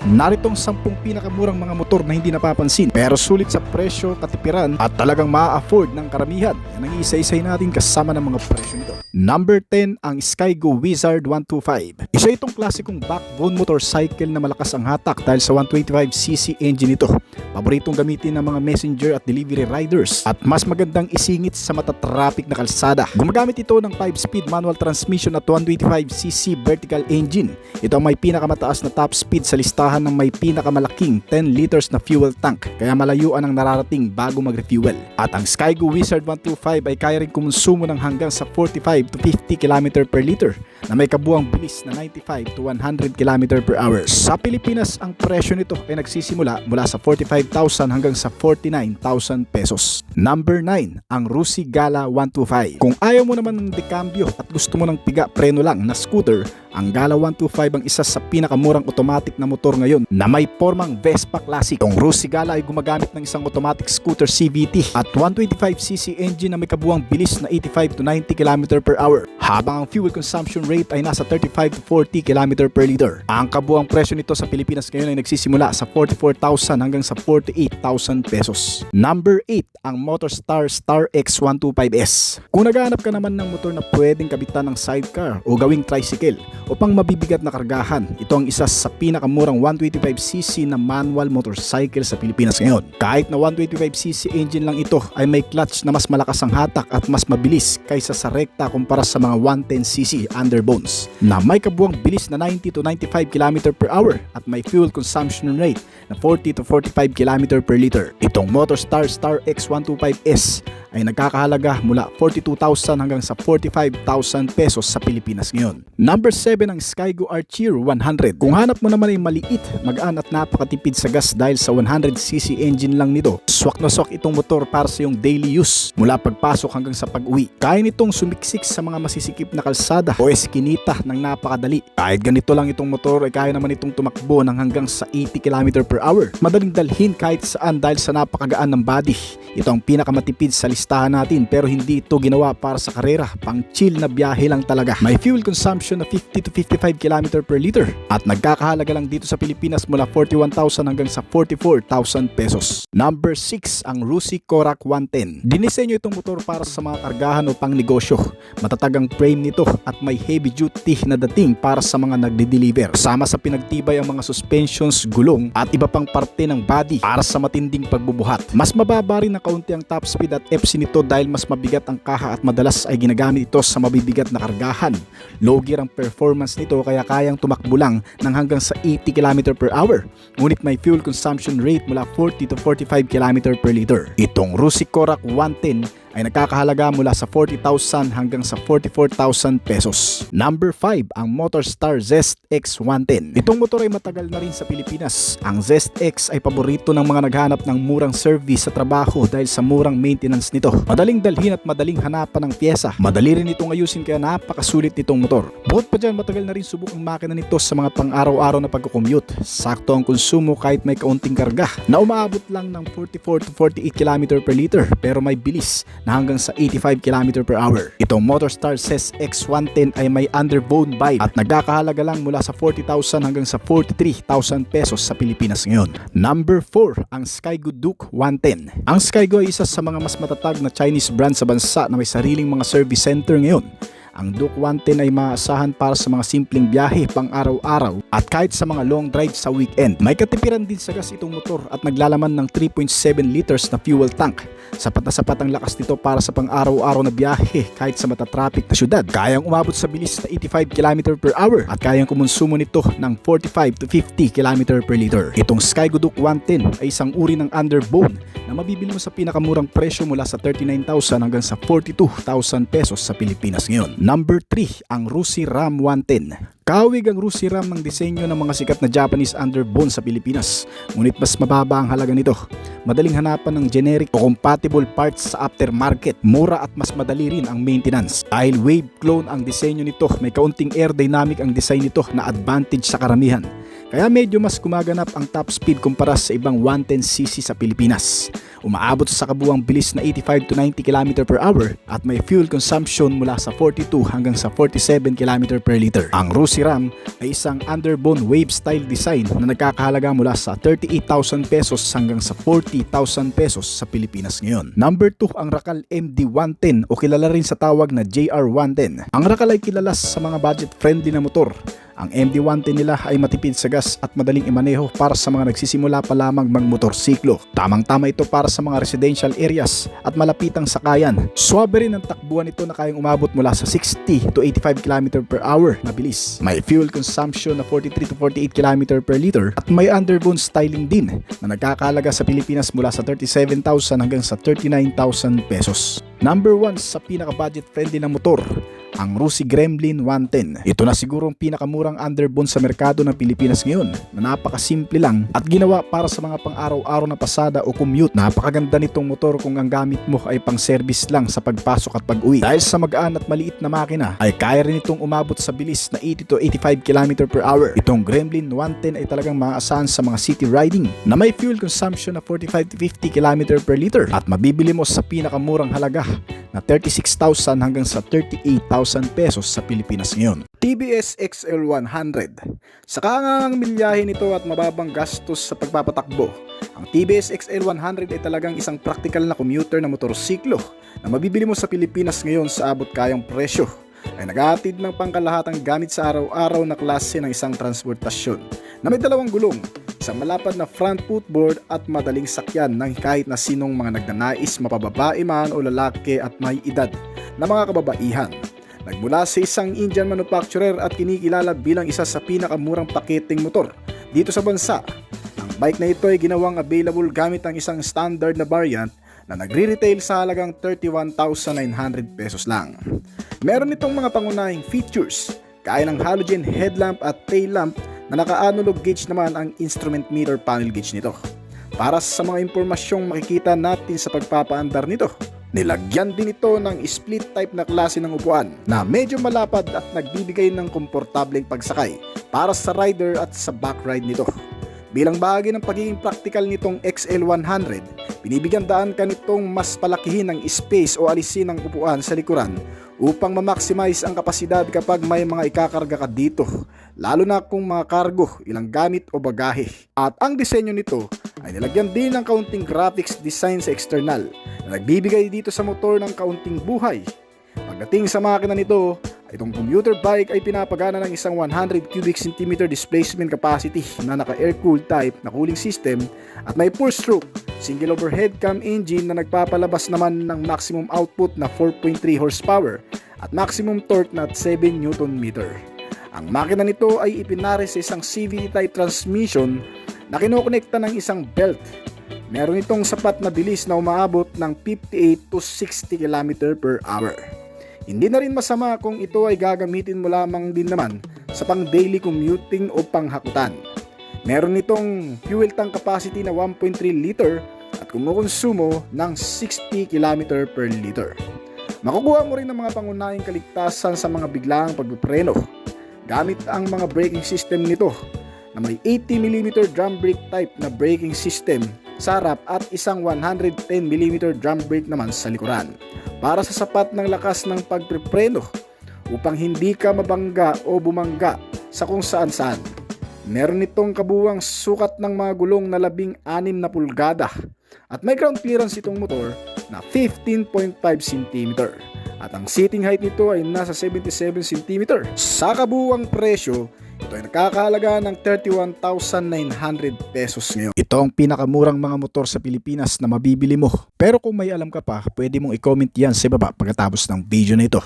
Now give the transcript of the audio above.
Naritong 10 pinakamurang mga motor na hindi napapansin pero sulit sa presyo, katipiran at talagang ma-afford ng karamihan. Yan ang isa-isay natin kasama ng mga presyo nito. Number 10 ang Skygo Wizard 125. Isa itong klasikong backbone motorcycle na malakas ang hatak dahil sa 125cc engine ito. Paboritong gamitin ng mga messenger at delivery riders at mas magandang isingit sa matatraffic na kalsada. Gumagamit ito ng 5-speed manual transmission at 125cc vertical engine. Ito ang may pinakamataas na top speed sa listahan ng may pinakamalaking 10 liters na fuel tank, kaya malayuan ang nararating bago mag-refuel. At ang Skygo Wizard 125 ay kaya rin kumonsumo ng hanggang sa 45 to 50 km per liter na may kabuang bilis na 95 to 100 km per hour. Sa Pilipinas, ang presyo nito ay nagsisimula mula sa 45,000 hanggang sa 49,000 pesos. Number 9 ang Rusi Gala 125. Kung ayaw mo naman ng dekambyo at gusto mo ng piga preno lang na scooter, ang Gala 125 ang isa sa pinakamurang automatic na motor ngayon na may formang Vespa Classic. Ang Rusi Gala ay gumagamit ng isang automatic scooter CVT at 125cc engine na may kabuang bilis na 85 to 90 km per hour, habang ang fuel consumption rate ay nasa 35 to 40 km per liter. Ang kabuang presyo nito sa Pilipinas ngayon ay nagsisimula sa 44,000 hanggang sa 48,000 pesos. Number 8 ang Motorstar Star X 125S. Kung naghahanap ka naman ng motor na pwedeng kabitan ng sidecar o gawing tricycle o pang mabibigat na kargahan, ito ang isa sa pinakamurang 125cc na manual motorcycle sa Pilipinas ngayon. Kahit na 125cc engine lang ito, ay may clutch na mas malakas ang hatak at mas mabilis kaysa sa rekta kumpara sa mga 110cc underbones na may kabuang bilis na 90 to 95 km per hour at may fuel consumption rate na 40 to 45 km per liter. Itong Motorstar Star X 125S ay nagkakahalaga mula 42,000 hanggang sa 45,000 pesos sa Pilipinas ngayon. Number 7 ang Skygo Archer 100. Kung hanap mo naman ay maliit, magaan at napakatipid sa gas dahil sa 100cc engine lang nito, swak na swak itong motor para sa iyong daily use mula pagpasok hanggang sa pag-uwi. Kaya nitong sumiksik sa mga masisikip na kalsada o eskinita ng napakadali. Kahit ganito lang itong motor ay kaya naman itong tumakbo ng hanggang sa 80 km per hour. Madaling dalhin kahit saan dahil sa napakagaan ng body. Ito ang pinakamatipid sa listahan natin pero hindi ito ginawa para sa karera, pang chill na biyahe lang talaga. May fuel consumption na 50 to 55 km per liter at nagkakahalaga lang dito sa Pilipinas mula 41,000 hanggang sa 44,000 pesos. Number 6 ang Rusi Korak 110. Dinisenyo itong motor para sa mga kargahan o pang negosyo. Matatag ang frame nito at may heavy duty na dating para sa mga nagde-deliver. Sama sa pinagtibay ang mga suspensions, gulong at iba pang parte ng body para sa matinding pagbubuhat. Mas mababa rin na kaunti ang top speed at FC nito dahil mas mabigat ang kaha at madalas ay ginagamit ito sa mabibigat na kargahan. Low gear ang performance nito kaya kayang tumakbo lang ng hanggang sa 80 km per hour. Ngunit may fuel consumption rate mula 40 to 45 km per liter. Itong Rusi Korak 110 ay nagkakahalaga mula sa 40,000 hanggang sa 44,000 pesos. Number 5 ang Motorstar Zest X 110. Itong motor ay matagal na rin sa Pilipinas. Ang Zest X ay paborito ng mga naghanap ng murang service sa trabaho dahil sa murang maintenance nito. Madaling dalhin at madaling hanapan ng pyesa. Madali rin itong ayusin kaya napakasulit nitong motor. Bukod pa dyan, matagal na rin subok ang makina nito sa mga pang-araw-araw na pagkukommute. Sakto ang konsumo kahit may kaunting karga na umaabot lang ng 44 to 48 km per liter pero may bilis na hanggang sa 85 km per hour. Itong Motorstar Zest X 110 ay may underbone vibe at nagkakahalaga lang mula sa 40,000 hanggang sa 43,000 pesos sa Pilipinas ngayon. Number 4 ang Skygo Duke 110. Ang Skygo ay isa sa mga mas matatag na Chinese brand sa bansa na may sariling mga service center ngayon. Ang Duke 110 ay maasahan para sa mga simpleng biyahe pang araw-araw at kahit sa mga long drive sa weekend. May katipiran din sa gas itong motor at naglalaman ng 3.7 liters na fuel tank. Sapat na sapat ang lakas nito para sa pang araw-araw na biyahe kahit sa matatraffic na syudad. Kayang umabot sa bilis na 85 km per hour at kayang kumonsumo nito ng 45 to 50 km per liter. Itong Skygo Duke 110 ay isang uri ng underbone na mabibili mo sa pinakamurang presyo mula sa 39,000 hanggang sa 42,000 pesos sa Pilipinas ngayon. Number 3 ang Rusi Ram 110. Kahawig ang Rusi Ram ng disenyo ng mga sikat na Japanese underbone sa Pilipinas, ngunit mas mababa ang halaga nito. Madaling hanapan ng generic o compatible parts sa aftermarket, mura at mas madali rin ang maintenance. Dahil wave clone ang disenyo nito, may kaunting aerodynamic ang design nito na advantage sa karamihan. Kaya medyo mas gumaganap ang top speed kumpara sa ibang 110cc sa Pilipinas. Umaabot sa kabuuang bilis na 85 to 90 km per hour at may fuel consumption mula sa 42 hanggang sa 47 km per liter. Ang Rusi Ram ay isang underbone wave style design na nagkakahalaga mula sa 38,000 pesos hanggang sa 40,000 pesos sa Pilipinas ngayon. Number 2 ang Racal MD-110 o kilala rin sa tawag na JR-110. Ang Racal ay kilala sa mga budget friendly na motor. Ang MD-110 nila ay matipid sa gas at madaling imaneho para sa mga nagsisimula pa lamang magmotorsiklo. Tamang-tama ito para sa mga residential areas at malapitang sakayan. Suwabe rin ang takbuhan nito na kayang umabot mula sa 60 to 85 km per hour na bilis. May fuel consumption na 43 to 48 km per liter at may underbone styling din na nagkakahalaga sa Pilipinas mula sa 37,000 hanggang sa 39,000 pesos. Number 1 sa pinaka-budget friendly na motor, ang Rusi Gremlin 110. Ito na siguro ang pinakamurang underbone sa merkado ng Pilipinas ngayon na napakasimple lang at ginawa para sa mga pang-araw-araw na pasada o commute. Napakaganda nitong motor kung ang gamit mo ay pang-service lang sa pagpasok at pag-uwi. Dahil sa magaan at maliit na makina ay kaya rin itong umabot sa bilis na 80 to 85 km per hour. Itong Gremlin 110 ay talagang maaasahan sa mga city riding na may fuel consumption na 45 to 50 km per liter at mabibili mo sa pinakamurang halaga na 36,000 hanggang sa 38,000 pesos sa Pilipinas ngayon. TBS XL100. Sa kaangang milyahe nito at mababang gastos sa pagpapatakbo, ang TBS XL100 ay talagang isang practical na commuter na motorsiklo na mabibili mo sa Pilipinas ngayon sa abot kayang presyo. Ay naghahatid ng pangkalahatang gamit sa araw-araw na klase ng isang transportasyon na may dalawang gulong, isang malapad na front footboard at madaling sakyan ng kahit na sinong mga nagnanais mapababae man o lalaki at may edad na mga kababaihan. Nagmula sa isang Indian manufacturer at kinikilala bilang isa sa pinakamurang paketing motor dito sa bansa. Ang bike na ito ay ginawang available gamit ang isang standard na variant na nagre-retail sa halagang 31,900 pesos lang. Meron itong mga pangunahing features, kaya ng halogen headlamp at tail lamp na naka-analog gauge naman ang instrument meter panel gauge nito. Para sa mga impormasyong makikita natin sa pagpapaandar nito, nilagyan din ito ng split type na klase ng upuan na medyo malapad at nagbibigay ng komportableng pagsakay para sa rider at sa back ride nito. Bilang bahagi ng pagiging practical nitong XL100, binibigyan daan ka nitong mas palakihin ang space o alisin ang upuan sa likuran upang ma-maximize ang kapasidad kapag may mga ikakarga ka dito, lalo na kung mga kargo, ilang gamit o bagahe. At ang disenyo nito ay nilagyan din ng kaunting graphics design sa external na nagbibigay dito sa motor ng kaunting buhay. Pagdating sa makina nito, itong commuter bike ay pinapagana ng isang 100 cubic centimeter displacement capacity na naka-air-cooled type na cooling system at may 4-stroke single overhead cam engine na nagpapalabas naman ng maximum output na 4.3 horsepower at maximum torque na 7 Nm. Ang makina nito ay ipinare sa isang CVT type transmission na kinokonekta ng isang belt. Meron itong sapat na bilis na umaabot ng 58 to 60 km per hour. Hindi na rin masama kung ito ay gagamitin mo lamang din naman sa pang daily commuting o panghakutan. Meron itong fuel tank capacity na 1.3 liter at kumukonsumo ng 60 km per liter. Makukuha mo rin ng mga pangunahing kaligtasan sa mga biglaang pagpipreno gamit ang mga braking system nito na may 80mm drum brake type na braking system sa harap at isang 110mm drum brake naman sa likuran para sa sapat ng lakas ng pagpipreno upang hindi ka mabangga o bumangga sa kung saan-saan. Meron itong kabuuang sukat ng mga gulong na 16 na pulgada at may ground clearance itong motor na 15.5 cm at ang seating height nito ay nasa 77 cm. Sa kabuuang presyo, ito ay nakakahalaga ng 31,900 pesos ngayon. Ito ang pinakamurang mga motor sa Pilipinas na mabibili mo. Pero kung may alam ka pa, pwede mong i-comment yan sa baba pagkatapos ng video na ito.